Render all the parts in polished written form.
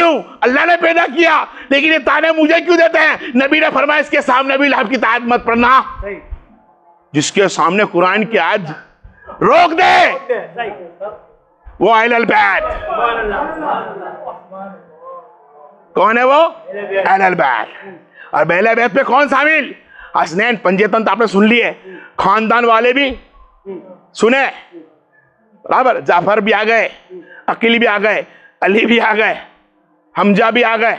क्यों? अल्लाह ने पैदा किया, लेकिन ये ताने मुझे क्यों देते हैं? नबी ने फरमाया इसके सामने भी लाभ की आयत मत पढ़ना। जिसके सामने कुरान की आयत रोक दे वो अहलुल बैत। कौन है वो? अहलुल बैत। और अहलुल बैत में कौन शामिल? हसनैन पंजेतन तो आपने सुन लिए, खानदान वाले भी सुने बराबर। जाफर भी आ गए, अकील भी आ गए, अली भी आ गए, हमजा भी आ गए,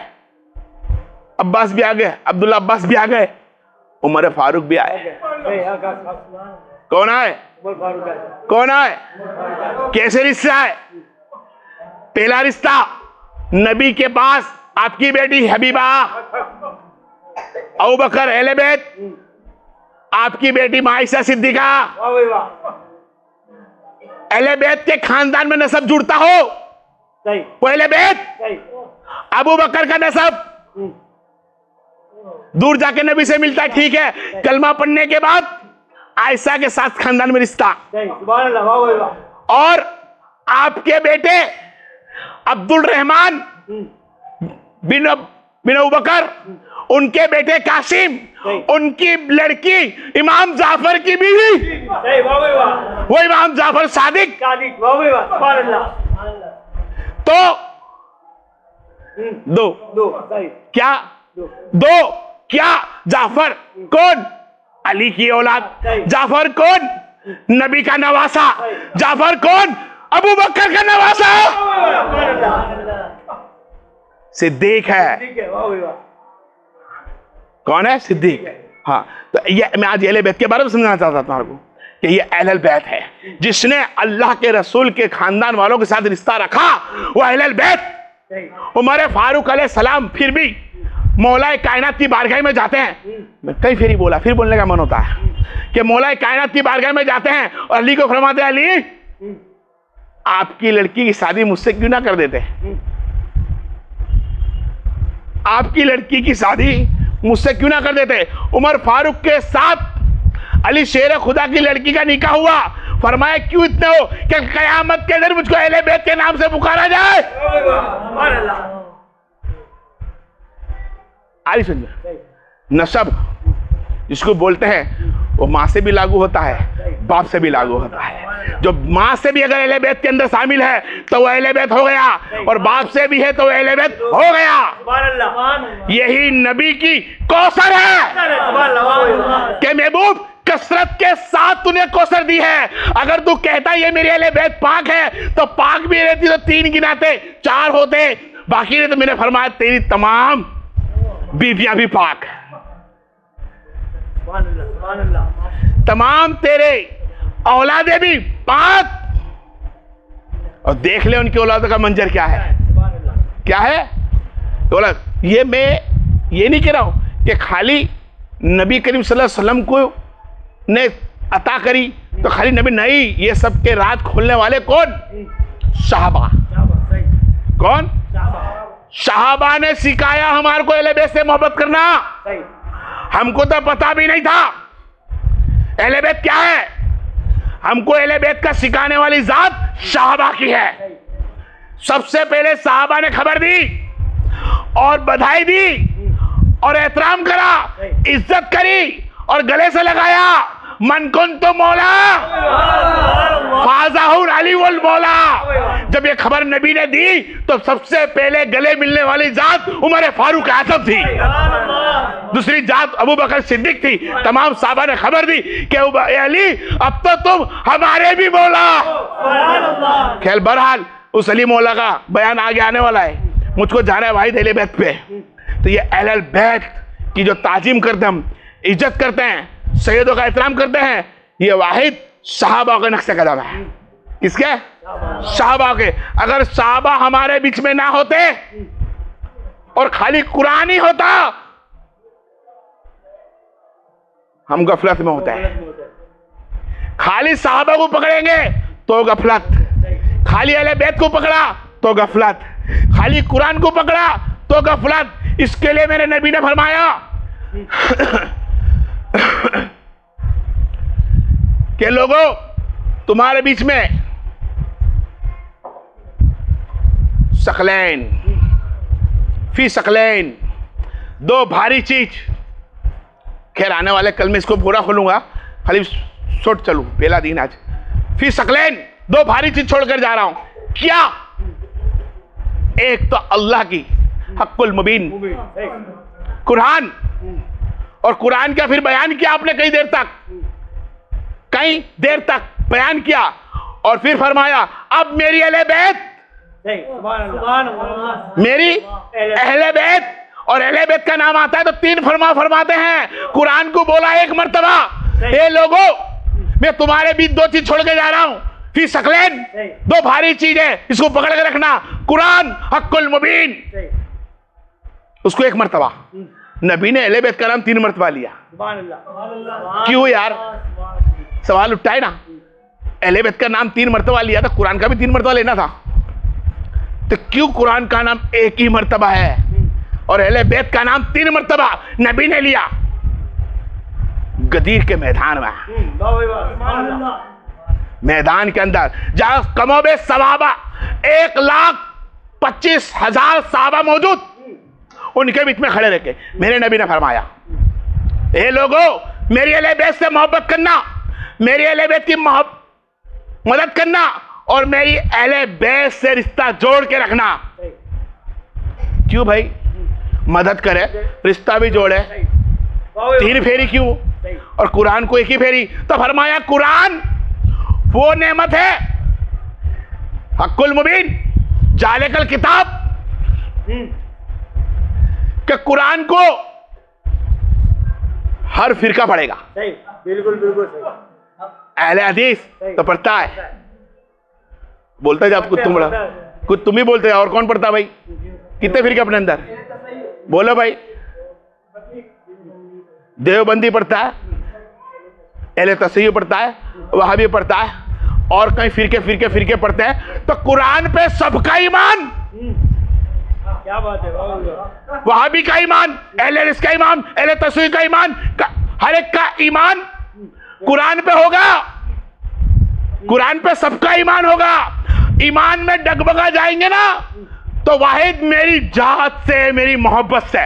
अब्बास भी आ गए, अब्दुल्ला अब्बास भी आ गए, उमर फारूक भी आए। कौन आए? कौन आए? कैसे रिश्ता है? पहला रिश्ता नबी के पास आपकी बेटी हबीबा, अबू बकर अहले बैत, आपकी बेटी आयशा सिद्दीका। अहले बैत के खानदान में नसब जुड़ता हो वो अहले बैत। अबू बकर का नसब दूर जाके नबी से मिलता है, ठीक है, कलमा पढ़ने के बाद आयशा के साथ खानदान में रिश्ता। और आपके बेटे अब्दुल रहमान बिन अबू बकर, उनके बेटे कासिम, उनकी लड़की इमाम जाफर की बीवी, वो इमाम जाफर सादिक। तो दो क्या? दो क्या? जाफर कौन? अली की औलाद। जाफर कौन? नबी का नवासा। जाफर कौन? अबू बकर का नवासा। सिद्दीक है। कौन है? सिद्दीक। हाँ, तो ये मैं आज अहले बैत के बारे में समझाना चाहता हूं तुम्हारे को कि ये अहलुल बैत है। जिसने अल्लाह के रसूल के खानदान वालों के साथ रिश्ता रखा वो अहलुल बैत। उमर फारूक अलैहिस्सलाम फिर भी मौलाए कायनात की बारगाह में जाते हैं। मैं कई फेरी बोला, फिर बोलने का मन होता है कि मौलाए कायनात की बारगाह में जाते हैं और अली को फरमाते हैं, अली आपकी लड़की की शादी मुझसे क्यों ना कर देते? आपकी लड़की की शादी मुझसे क्यों ना कर देते? उमर फारूक के साथ अली शेर खुदा की लड़की का निकाह हुआ। फरमाया क्यों इतने हो कि कयामत के दिन मुझको अहले बैत के नाम से पुकारा जाए। आई समझ? नसब जिसको बोलते हैं वो माँ से भी लागू होता है, बाप से भी लागू होता है। जो माँ से भी अगर अहले बैत के अंदर शामिल है तो वो अहले बैत हो गया, और बाप से भी है तो वो अहले बैत हो गया। यही नबी की कौसर है कि महबूब कसरत के साथ तूने कौसर दी है। अगर तू कहता ये मेरे अहले बैत पाक है तो पाक भी रहती तो 3 गिनाते, 4 होते, बाकी ने तो मैंने फरमाया तेरी तमाम बीवियां भी पाक, तमाम तेरे औलादे भी पाक। और देख ले उनकी औलादों का मंजर क्या है, क्या है औलाद। ये मैं ये नहीं कह रहा हूं कि खाली नबी करीम सल्लल्लाहु अलैहि वसल्लम को ने अता करी तो खाली नबी नहीं, ये सब के राज खोलने वाले कौन? सहाबा। कौन? सहाबा ने सिखाया हमारे को अहले बैत से मोहब्बत करना। हमको तो पता भी नहीं था अहले बैत क्या है। हमको अहले बैत का सिखाने वाली जात सहाबा की है। सबसे पहले सहाबा ने खबर दी और बधाई दी और एहतराम करा, इज्जत करी और गले से लगाया, मन कुन तो मौला फाज़ाहुर अली वल मौला। जब ये खबर नबी ने दी तो सबसे पहले गले मिलने वाली जात उमर फारूक आज़म थी, दूसरी जात अबू बकर सिद्दीक थी। तमाम साहबा ने खबर दी कि अली अब तो तुम हमारे भी मौला। खैर बहरहाल उस अली मौला का बयान आगे आने वाला है। मुझको जाना है वाहिद अहले बैत पे। तो ये अहले बैत की जो ताजीम करते हम, इज्जत करते हैं, सैयदों का एहतराम करते हैं, ये वाहिद सहाबा के नक्शे कदम है। किसके? सहाबा के। अगर सहाबा हमारे बीच में ना होते और खाली कुरान ही होता, हम गफलत में होते हैं। खाली सहाबा को पकड़ेंगे तो गफलत, खाली अहले बैत को पकड़ा तो गफलत, खाली कुरान को पकड़ा तो गफलत। इसके लिए मेरे नबी ने फरमाया कि लोगों तुम्हारे बीच में सकलैन फी सकलैन, दो भारी चीज। खैर आने वाले कल में इसको पूरा खोलूंगा, खाली शॉर्ट चलूं, पहला दिन आज। फी सकलैन, दो भारी चीज छोड़कर जा रहा हूं। क्या? एक तो अल्लाह की हक्कुल मुबीन कुरान, और कुरान का फिर बयान किया आपने कई देर तक बयान किया, और फिर फरमाया अब मेरी अहले बैत, मेरी अहले बैत, और अहले बैत का नाम आता है तो तीन फरमाते हैं। कुरान को बोला एक मर्तबा, ए लोगों मैं तुम्हारे बीच दो चीज छोड़ के जा रहा हूं, फी सकलैन, दो भारी चीज है, इसको पकड़ के रखना, कुरान हक्कुल मुबीन। उसको एक मर्तबा, नबी ने अहले बैत का नाम 3 मर्तबा लिया। क्यों यार? सवाल उठता है ना, अहले बैत का नाम 3 मर्तबा लिया था, कुरान का भी 3 मर्तबा लेना था, तो क्यों कुरान का नाम एक ही मर्तबा है और अहले बैत का नाम 3 मर्तबा नबी ने लिया? गदीर के मैदान में, मैदान के अंदर जहां कमोबे सवाबा 1,25,000 सहाबा मौजूद, उनके बीच में खड़े रहके मेरे नबी ने फरमाया, ए लोगों मेरी अहले बैत से मोहब्बत करना, मेरी अहले बैत की मदद करना, और मेरी अहले बैत से रिश्ता जोड़ के रखना। क्यों भाई? मदद करे, रिश्ता भी जोड़े, 3 फेरी क्यों? और कुरान को 1 ही फेरी? तो फरमाया कुरान वो नेमत है हक्कुल मुबीन, जालिकल किताब, कि कुरान को हर फिरका पढ़ेगा। बिल्कुल सही। अहले हदीस तो पढ़ता है, बोलता है जब कुछ तुम बड़ा, कुछ तुम ही बोलते हैं, और कौन पढ़ता भाई? कितने फिरके अपने अंदर? बोलो भाई। देवबंदी पढ़ता है, अहले तस्हीह पढ़ता है, वहाबी पढ़ता है, और कहीं फिरके पढ़ते हैं। तो कुरान पे सबका ईमान, क्या बात है, वहाबी का ईमान, अहले हदीस का ईमान, अहले तस्हीह का ईमान, हर एक का ईमान कुरान पे होगा। कुरान पे सबका ईमान होगा। ईमान में डगमगा जाएंगे ना, तो वाहिद मेरी जात से, मेरी मोहब्बत से,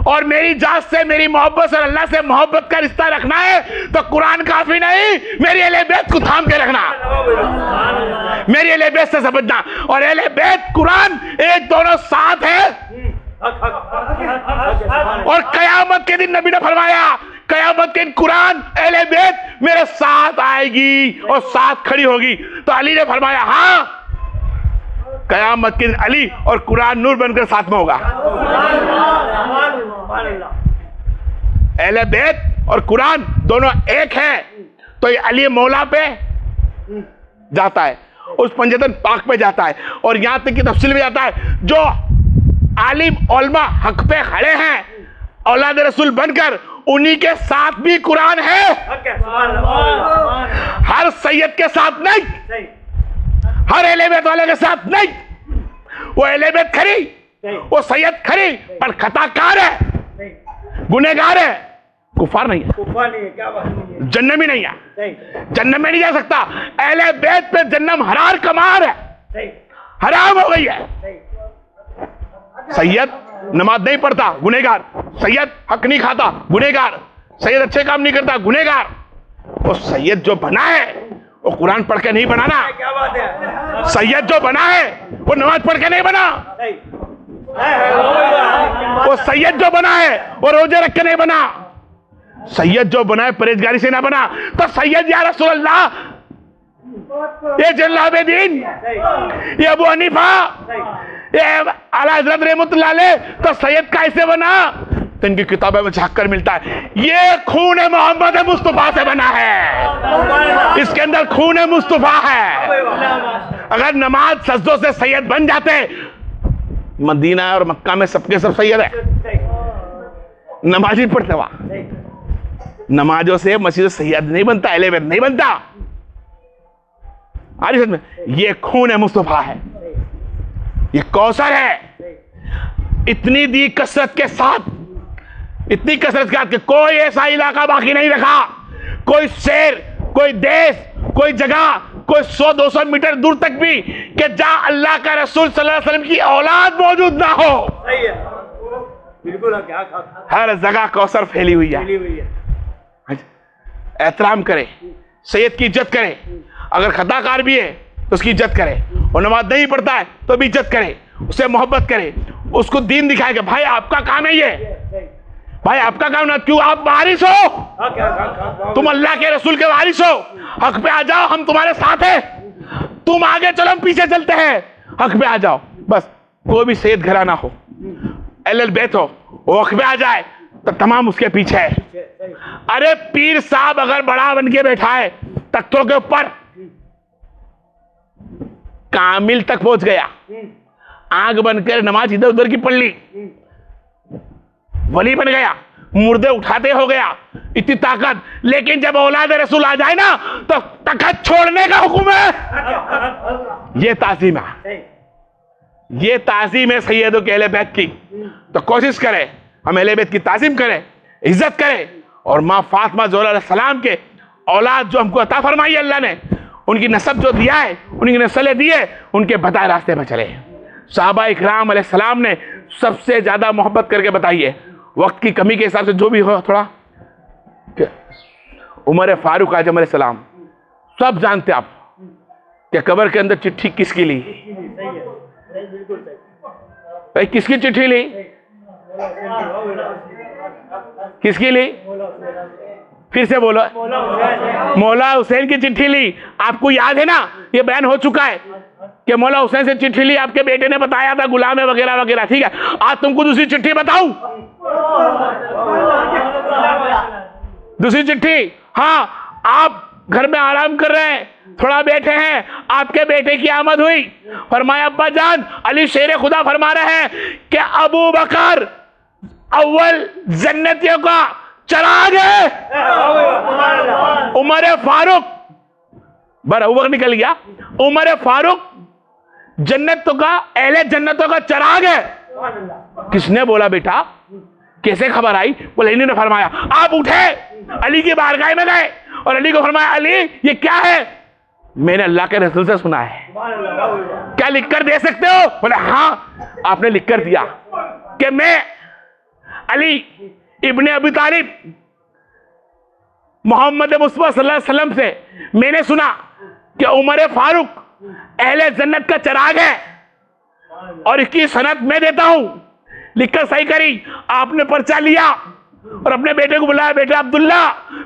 और मेरी जात से, मेरी मोहब्बत से, अल्लाह से मोहब्बत का रिश्ता रखना है, तो कुरान काफी नहीं, मेरी अहले बैत को थाम के रखना, मेरी अहले बैत से समझना। और अहले बैत कुरान एक दोनों साथ है। और कयामत के दिन नबी ने फरमाया, कयामत के दिन कुरान अहले बैत मेरे साथ आएगी और साथ खड़ी होगी। तो अली ने फरमाया हाँ, कयामत के दिन अली और कुरान नूर बनकर साथ में होगा। अहले बैत और कुरान दोनों एक है। तो ये अली मौला पे जाता है, उस पंजतन पाक पे जाता है, और यहां तक की तफसील में जाता है, जो आलिम उलमा हक पे खड़े हैं औलाद रसूल बनकर, उन्हीं के साथ भी कुरान है। हर सैयद के साथ नहीं, हर अहले बैत वाले के साथ नहीं। वो अहले बैत खरी, वो सैयद खरी, पर खताकार है, गुनहगार है, कुफार नहीं है, क्या बात है, जन्नम ही नहीं है, जन्नम में नहीं जा सकता। अहले बैत पे जन्नम हरार कमार है, हराम हो गई है। सैयद नमाज नहीं पढ़ता, गुनहगार। सैयद हक नहीं खाता, गुनहगार। सैयद अच्छे काम नहीं करता, गुनहगार। वो सैयद जो बना है वो कुरान पढ़ के नहीं बनाना। क्या बात है, सैयद जो बना है वो नमाज पढ़ के नहीं बना। वो सैयद जो बना है वो रोजे रख के नहीं बना। सैयद जो बना है परहेजगारी से ना बना। तो सैयद या रसूल अल्लाह, ये जल्लाबेदीन, ये अबू हनीफा, ये आला हजरत रहमतुल्लाह अलैह, तो सैयद कैसे बना? तो इनकी किताबों में झांककर मिलता है, ये खून मोहम्मद मुस्तफा से बना है, इसके अंदर खून मुस्तफा है। अगर नमाज सजदों से सैयद बन जाते, मदीना और मक्का में सबके सब सैयद है, नमाज ही पढ़ते वहां। नमाजों से मस्जिद सैयद नहीं बनता, अहले बैत नहीं बनता। आरिफ में ये खून मुस्तफा है, ये कौसर है। इतनी दी कसरत के साथ, इतनी कसरत के साथ कि कोई ऐसा इलाका बाकी नहीं रखा, कोई शहर, कोई देश, कोई जगह, कोई 100-200 मीटर दूर तक भी कि जहां अल्लाह का रसूल सल्लल्लाहु अलैहि वसल्लम की औलाद मौजूद ना हो। सही है, बिल्कुल। क्या हर जगह कौसर फैली हुई है। एहतराम करे, सैयद की इज्जत करे, अगर खताकार भी है तो उसकी इज्जत करे, और नमाज नहीं पढ़ता है तो भी इज्जत करे, उससे मोहब्बत करे, उसको दीन दिखाए कि भाई आपका काम है, ये भाई आपका काम ना, क्यों आप वारिस हो, तुम अल्लाह के रसूल के वारिस हो, हक पे आ जाओ, हम तुम्हारे साथ हैं, तुम आगे चलो हम पीछे चलते हैं, हक पे आ जाओ। बस कोई भी सैयद घराना हो, अहले बैत हो, वो हक पे आ जाए तो तमाम उसके पीछे है। अरे पीर साहब अगर बड़ा बन के बैठा है तख्तों के ऊपर, कामिल तक पहुंच गया, आंख बनकर नमाज इधर उधर की पढ़ ली, वली बन गया, मुर्दे उठाते हो गया, इतनी ताकत, लेकिन जब औलाद रसूल आ जाए ना तो तखत छोड़ने का हुक्म है। ये ताजीम है, ये ताजीम है सैयदों के अहले बैत की। तो कोशिश करें हम अहले बैत की ताजीम करें, इज्जत करें, और माँ फातिमा ज़ोहरा अलैहिस्सलाम के औलाद जो हमको अता फरमाई अल्लाह ने, उनकी नस्ब जो दिया है, उनकी नस्लें दी है, उनके बताए रास्ते पर चले। सहाबा इकराम अलैहिस्सलाम ने सबसे ज्यादा मोहब्बत करके बताई है, वक्त की कमी के हिसाब से जो भी हो थोड़ा, उमर फारूक आजम अलैहिस्सलाम, सब जानते आप कि कब्र के अंदर चिट्ठी किसकी ली, भाई किसकी चिट्ठी ली, किसकी ली, फिर से बोलो, मौला हुसैन की चिट्ठी ली। आपको याद है ना, ये बयान हो चुका है कि मौला हुसैन से चिट्ठी ली, आपके बेटे ने बताया था, गुलाम है वगैरह वगैरह, ठीक है। आज तुमको दूसरी चिट्ठी बताऊं, दूसरी चिट्ठी, हाँ, आप घर में आराम कर रहे हैं, थोड़ा बैठे हैं, आपके बेटे की आमद हुई, फरमाया अब्बा जान, अली शेर खुदा फरमा रहे हैं कि अबू बकर अव्वल जन्नतियों का चराग है, उमर फारूक, अबू बकर निकल गया, उमर फारूक जन्नतों का, अहले जन्नतों का चराग है। किसने बोला बेटा, कैसे खबर आई? बोले इन्हीं ने फरमाया। आप उठे, अली की बारगाह में गए और अली को फरमाया, अली ये क्या है? मैंने अल्लाह के रसूल से सुना है, क्या लिख कर दे सकते हो? बोले हाँ। आपने लिख कर दिया कि मैं अली इब्ने अबी तालिब मोहम्मद मुस्तफा सल्लल्लाहु अलैहि वसल्लम से मैंने सुना कि उमर फारूक अहले जन्नत का चराग है, और इसकी सनद मैं देता हूं, लिखकर सही करी। आपने पर्चा लिया और अपने बेटे को बुलाया, बेटा अब्दुल्ला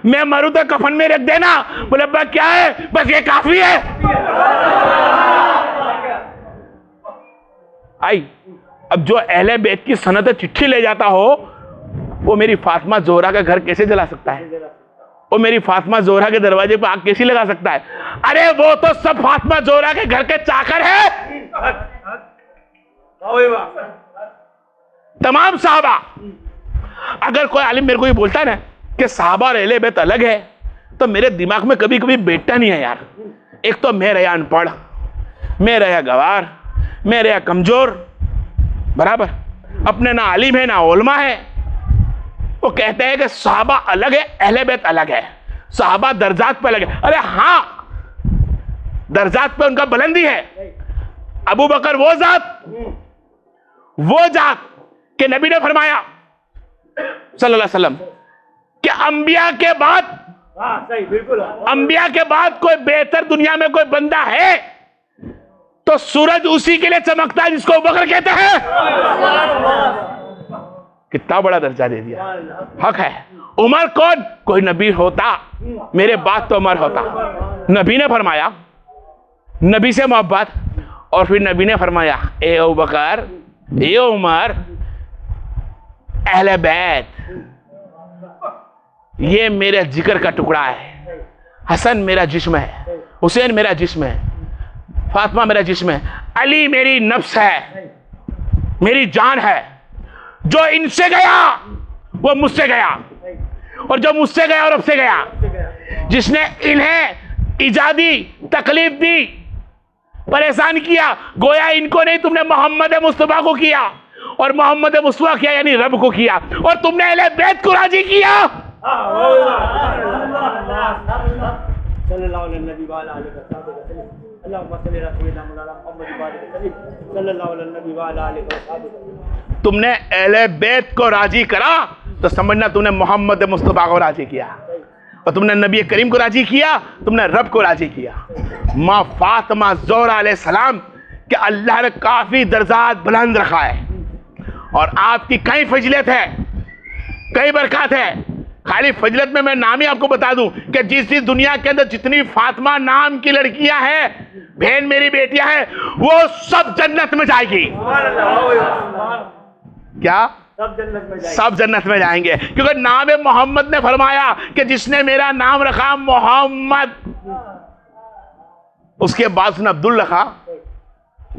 मैं मरूं तो कफन में रख देना। बोले अब्बा क्या है? बस ये काफी है। आई अब जो अहले बैत की सनद चिट्ठी ले जाता हो, वो मेरी फातिमा ज़ोहरा का घर कैसे जला सकता है? वो मेरी फातिमा ज़ोहरा के दरवाजे पर आग कैसे लगा सकता है? अरे वो तो सब फातिमा ज़ोहरा के घर के चाकर है। तमाम साहबा, अगर कोई आलिम मेरे को ये बोलता है ना कि साहबा और अहले बैत अलग है, तो मेरे दिमाग में कभी कभी बैठता नहीं है यार। एक तो मैं रहा अनपढ़, मैं रहा गवार, मैं रहा कमजोर, बराबर, अपने ना आलिम है ना उलमा है। वो कहते हैं कि साहबा अलग है, अहले बैत अलग है, साहबा दर्जात पे अलग है। अरे हाँ, दर्जात पे उनका बुलंदी है। अबू बकर वो जात कि नबी ने फरमाया सल्लल्लाहु अलैहि वसल्लम कि अंबिया के बाद, सही, बिल्कुल, अंबिया के बाद कोई बेहतर दुनिया में कोई बंदा है तो सूरज उसी के लिए चमकता है जिसको अबू बकर कहते हैं। कितना बड़ा दर्जा दे दिया। हक है। उमर कौन? कोई नबी होता मेरे बाद तो उमर होता। नबी ने फरमाया, नबी से मोहब्बत, और फिर नबी ने फरमाया ए अबू बकर, ए उमर, अहले बैत ये मेरे जिगर का टुकड़ा है। हसन मेरा जिस्म है, हुसैन मेरा जिस्म है, फातिमा मेरा जिस्म है, अली मेरी नफ्स है, मेरी जान है। जो इनसे गया वो मुझसे गया, और जो मुझसे गया और अब से गया। जिसने इन्हें इजादी तकलीफ दी, परेशान किया, गोया इनको नहीं, तुमने मोहम्मद मुस्तफा को किया, और मोहम्मद मुस्तफा किया यानी रब को किया, और तुमने अहले बैत को राजी किया। तुमने अहले बैत को राजी करा तो समझना तुमने मोहम्मद मुस्तफा को राजी किया, और तुमने नबी करीम को राजी किया, तुमने रब को राजी किया। माँ फातिमा ज़ोहरा अलैहिस्सलाम के अल्लाह ने काफी दर्जात बुलंद रखा है, और आपकी कई फजीलत है, कई बरकत है। खाली फजीलत में मैं नाम ही आपको बता दूं कि जिस दुनिया के अंदर जितनी फातिमा नाम की लड़कियां हैं, बहन मेरी बेटियां हैं, वो सब जन्नत में जाएगी। क्या? सब जन्नत में जाएंगे, क्योंकि नाम मोहम्मद ने फरमाया कि जिसने मेरा नाम रखा मोहम्मद, उसके बाद उसने अब्दुल रखा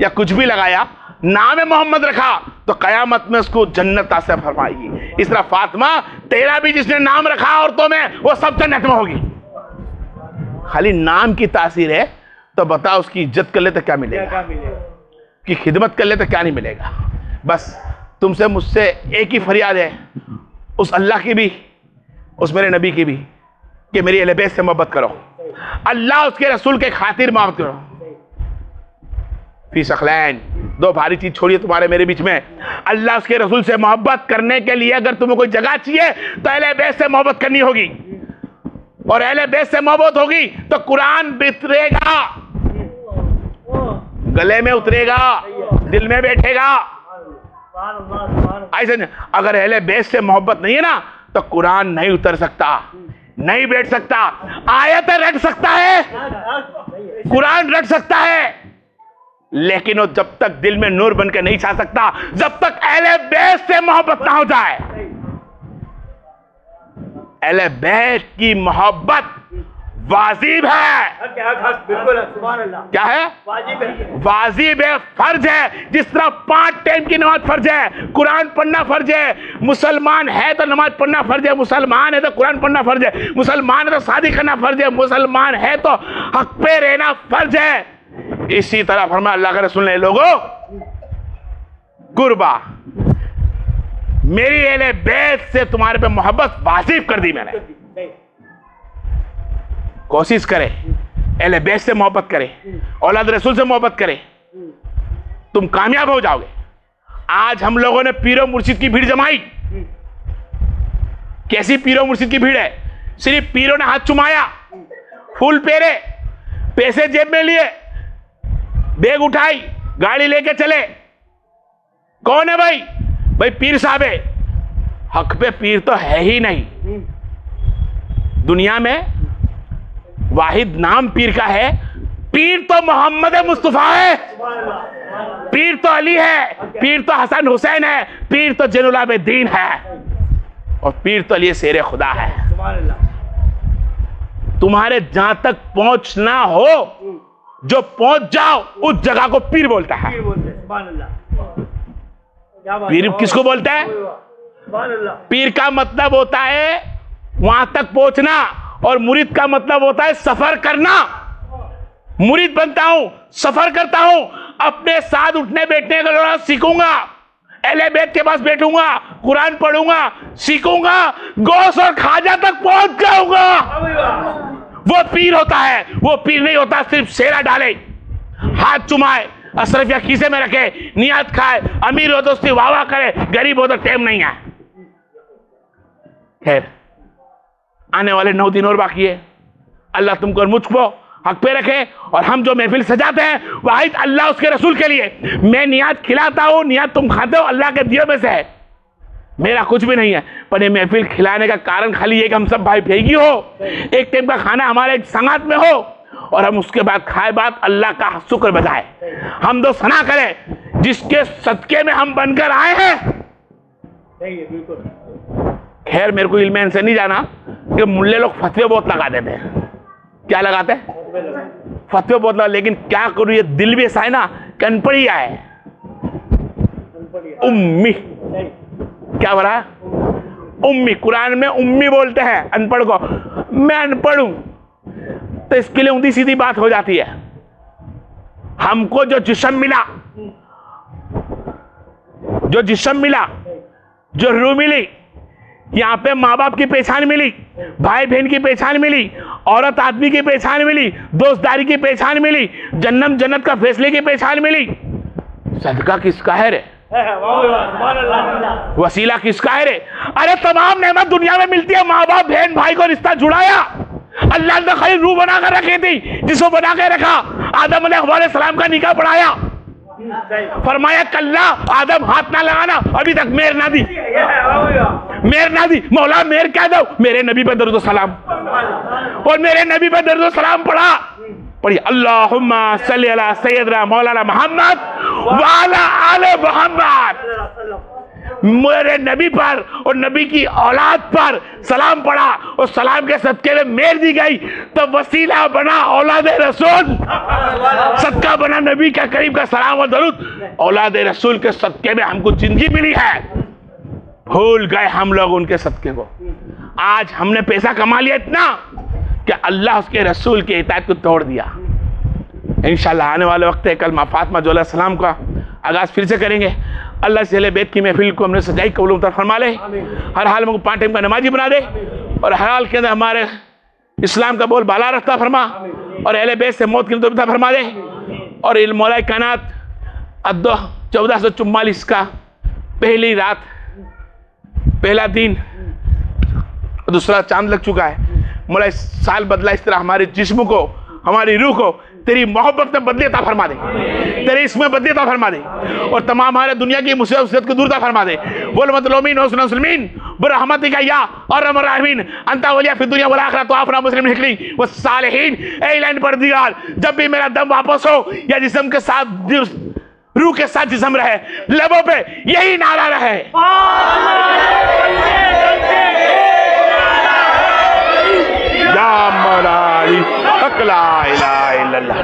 या कुछ भी लगाया, नाम मोहम्मद रखा, तो कयामत में उसको जन्नत से फरमाएगी। इस तरह फातिमा तेरा भी जिसने नाम रखा औरतों में, वो सब जन्नत में होगी। खाली नाम की तासीर है, तो बता उसकी इज्जत कर ले तो क्या मिलेगा, कि खिदमत कर ले तो क्या नहीं मिलेगा। बस तुमसे मुझसे एक ही फरियाद है, उस अल्लाह की भी, उस मेरे नबी की भी, कि मेरी अहले बैत से मोहब्बत करो, अल्लाह उसके रसूल के खातिर मोहब्बत करो। फी सकलैन, दो भारी चीज छोड़िए तुम्हारे मेरे बीच में। अल्लाह उसके रसूल से मोहब्बत करने के लिए अगर तुम्हें कोई जगह चाहिए तो अहले बैत से मोहब्बत करनी होगी, और अहले बैत से मोहब्बत होगी तो कुरान बितरेगा, गले में उतरेगा, दिल में बैठेगा। ऐसे नहीं, अगर अहले बैत से मोहब्बत नहीं है ना, तो कुरान नहीं उतर सकता, नहीं बैठ सकता। आयत रट सकता है, कुरान रट सकता है, लेकिन वो जब तक दिल में नूर बनकर नहीं छा सकता, जब तक अहले बैत से मोहब्बत ना हो जाए। अहले बैत की मोहब्बत वाजिब है। क्या है? वाजिब है, फर्ज है। जिस तरह 5 टाइम की नमाज फर्ज है, कुरान पढ़ना फर्ज है। मुसलमान है तो नमाज पढ़ना फर्ज है, मुसलमान है तो कुरान पढ़ना फर्ज है, मुसलमान है तो शादी करना फर्ज है, मुसलमान है तो हक पे रहना फर्ज है। इसी तरह फरमाया अल्लाह के रसूल ने, लोगों कुर्बा, मेरी अहले बैत से तुम्हारे पे मोहब्बत वाजिब कर दी मैंने। कोशिश करे, अहले बैत से मोहब्बत करे, औलाद रसूल से मोहब्बत करे, तुम कामयाब हो जाओगे। आज हम लोगों ने पीरो मुर्शिद की भीड़ जमाई। कैसी पीरो मुर्शिद की भीड़ है? सिर्फ पीरों ने हाथ चुमाया, फूल पेरे, पैसे जेब में लिए, बैग उठाई, गाड़ी लेके चले। कौन है भाई? भाई पीर साहब है। हक पे पीर तो है ही नहीं। दुनिया में वाहिद नाम पीर का है, पीर तो मोहम्मद मुस्तफा है, पीर तो अली है, पीर तो हसन हुसैन है, पीर तो जैनुल आबिदीन है, और पीर तो अली शेर खुदा है। तुम्हारे जहां तक पहुंचना हो, जो पहुंच जाओ उस जगह को पीर बोलता है। पीर किसको बोलता है? पीर का मतलब होता है वहां तक पहुंचना, और मुरीद का मतलब होता है सफर करना। मुरीद बनता हूं, सफर करता हूं, अपने साथ उठने बैठने का सीखूंगा, अहले बैत के पास बैठूंगा, कुरान पढ़ूंगा, सीखूंगा, गौस और खाजा तक पहुंच जाऊंगा। वो पीर होता है। वो पीर नहीं होता सिर्फ सेरा डाले, हाथ चुमाए, अशरफिया खीसे में रखे, नियत खाए, अमीर हो तो उसकी वाह वाह करे, गरीब हो तो टाइम नहीं है। खैर, आने वाले 9 दिन और बाकी है। अल्लाह तुमको और मुझको हक पे रखे, और हम जो महफिल सजाते हैं वाहिद अल्लाह उसके रसूल के लिए। मैं नियत खिलाता हूं, नियत तुम खाते हो, अल्लाह के दिए में से है, मेरा कुछ भी नहीं है। पर ये महफिल खिलाने का कारण खाली ये कि हम सब भाई भेगी हो, एक टाइम का खाना हमारे एक संगात में हो, और हम उसके बाद खाए बाद अल्लाह का शुक्र बजाए, हम दो सना करें जिसके सदके में हम बनकर आए हैं। खैर, मेरे को इल्म से नहीं जाना कि मुल्ले लोग फतवे बहुत लगा देते हैं। क्या लगाते हैं? फतवे बहुत लगा, लेकिन क्या करूं, ये दिल भी ऐसा है ना, कनपड़ी आए उम्मी। क्या बोला? उम्मी। कुरान में उम्मी बोलते हैं अनपढ़ को। मैं अनपढ़ हूं, तो इसके लिए उंधी सीधी बात हो जाती है। हमको जो जिस्म मिला, जो जिस्म मिला, जो रूह मिली, यहाँ पे माँ बाप की पहचान मिली, भाई बहन की पहचान मिली, औरत आदमी की पहचान मिली, दोस्तदारी की पहचान मिली, जन्नत जन्नत का फैसले की पहचान मिली। सदका किसका है रे? वसीला किसका है रे? अरे तमाम नेमत दुनिया में मिलती है, माँ बाप बहन भाई को रिश्ता जुड़ाया। अल्लाह ने खाली रूह बना कर रखी थी, जिसको बना के रखा। आदम अलैहिस्सलाम का निकाह पढ़ाया, फरमाया कल्ला आदम हाथ ना लगाना, अभी तक मेर ना दी, मेर ना दी। मौला मेर क्या दो? मेरे नबी पे दरूद सलाम, और मेरे नबी पे दरूद सलाम पढ़ा। पढ़िए अल्लाहुम्मा सल्ली अला सय्यदना मौलाना मोहम्मद व अला आले मोहम्मद। मेरे नबी पर और नबी की औलाद पर सलाम पढ़ा, और सलाम के सदके में मेर दी गई, तो वसीला बना औलाद रसूल, सदका बना नबी का करीम का सलाम और दरूद। औलाद रसूल के सदके में हमको जिंदगी मिली है, भूल गए हम लोग उनके सदके को। आज हमने पैसा कमा लिया इतना कि अल्लाह उसके रसूल की इताअत को तोड़ दिया। इंशाअल्लाह आने वाले वक्त है, कल फातिमा जो सलाम का आगाज फिर से करेंगे। अल्लाह से अहले बैत की महफिल को हमने सजाई कबूल मुबारक फरमा ले, हर हाल में 5 टाइम का नमाजी बना दे, और हर हाल के अंदर हमारे इस्लाम का बोल बाला रखता फरमा, और अहले बैत से मौत की दुआ फरमा दे। और इल मौला कायनात 1444 का पहली रात, पहला दिन, दूसरा चांद लग चुका है। मौला इस साल बदला इस तरह हमारे जिस्म को, हमारी रूह को तेरी मोहब्बत में बदले अता फरमा दे, तेरे इसमें बदले अता फरमा दे, और तमाम हमारे दुनिया की मुसीबत को दूर अता फरमा दे। बोल मतलूमीन व मुस्लिमीन बरहमतिका या अरहमर राहिमीन अंता वलिया फिद दुनिया वल आखिरह तो आपना मुस्लिम निकली व सालिहीन। ए लाइन परदिगार, जब भी मेरा दम वापस हो या जिस्म के साथ रूह के साथ जिस्म रहे, लबों पे यही नारा रहे, या मौला अली, ला इलाहा इल्लल्लाह।